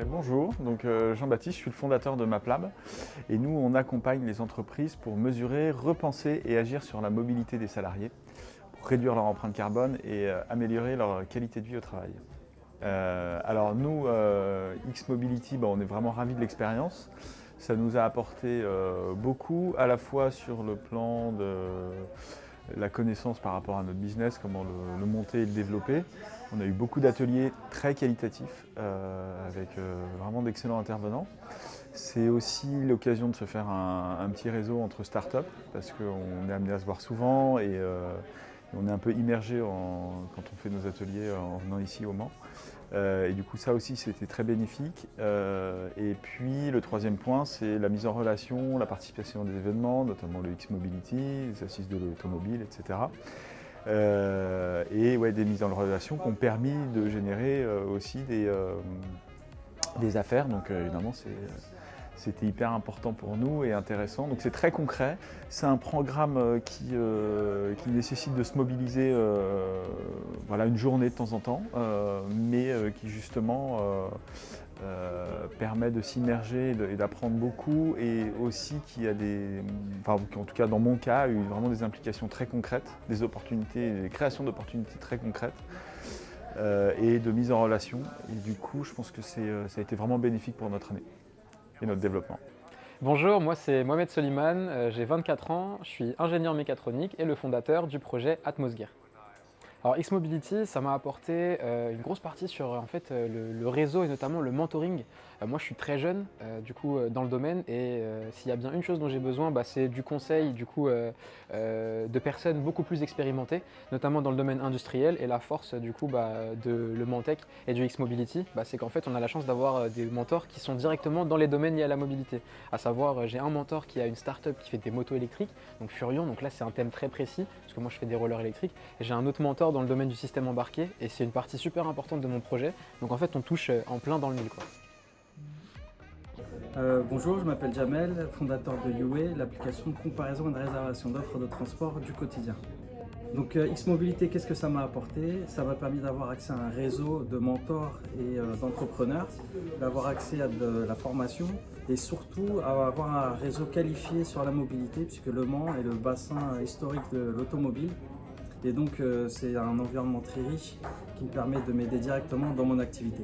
Bonjour, Jean-Baptiste, je suis le fondateur de MapLab et nous on accompagne les entreprises pour mesurer, repenser et agir sur la mobilité des salariés pour réduire leur empreinte carbone et améliorer leur qualité de vie au travail. Alors nous, X-Mobility, on est vraiment ravis de l'expérience. Ça nous a apporté beaucoup, à la fois sur le plan de la connaissance par rapport à notre business, comment le monter et le développer. On a eu beaucoup d'ateliers très qualitatifs avec vraiment d'excellents intervenants. C'est aussi l'occasion de se faire un petit réseau entre startups parce qu'on est amené à se voir souvent et on est un peu immergé quand on fait nos ateliers en venant ici au Mans. Et du coup ça aussi c'était très bénéfique. Et puis le troisième point c'est la mise en relation, la participation à des événements, notamment le X-Mobility, les assises de l'automobile, etc. Et ouais, des mises en relation qui ont permis de générer aussi des affaires. Donc évidemment c'était hyper important pour nous et intéressant. Donc c'est très concret. C'est un programme qui nécessite de se mobiliser une journée de temps en temps, mais qui justement permet de s'immerger et d'apprendre beaucoup et aussi qui a en tout cas dans mon cas, a eu vraiment des implications très concrètes, des opportunités, des créations d'opportunités très concrètes et de mise en relation. Et du coup, je pense que ça a été vraiment bénéfique pour notre année et notre développement. Bonjour, moi c'est Mohamed Soliman, j'ai 24 ans, je suis ingénieur mécatronique et le fondateur du projet Atmosgear. Alors X-Mobility, ça m'a apporté une grosse partie sur le réseau et notamment le mentoring. Moi je suis très jeune dans le domaine et s'il y a bien une chose dont j'ai besoin, c'est du conseil de personnes beaucoup plus expérimentées, notamment dans le domaine industriel. Et la force de le Mentech et du X-Mobility, c'est qu'en fait on a la chance d'avoir des mentors qui sont directement dans les domaines liés à la mobilité. À savoir, j'ai un mentor qui a une start-up qui fait des motos électriques, donc Furion, donc là c'est un thème très précis, parce que moi je fais des rollers électriques, et j'ai un autre mentor dans le domaine du système embarqué et c'est une partie super importante de mon projet. Donc en fait on touche en plein dans le mille. Bonjour, je m'appelle Jamel, fondateur de YouWay, l'application de comparaison et de réservation d'offres de transport du quotidien. Donc X-Mobilité, qu'est-ce que ça m'a apporté? Ça m'a permis d'avoir accès à un réseau de mentors et d'entrepreneurs, d'avoir accès à de la formation et surtout à avoir un réseau qualifié sur la mobilité puisque Le Mans est le bassin historique de l'automobile. Et donc c'est un environnement très riche qui me permet de m'aider directement dans mon activité.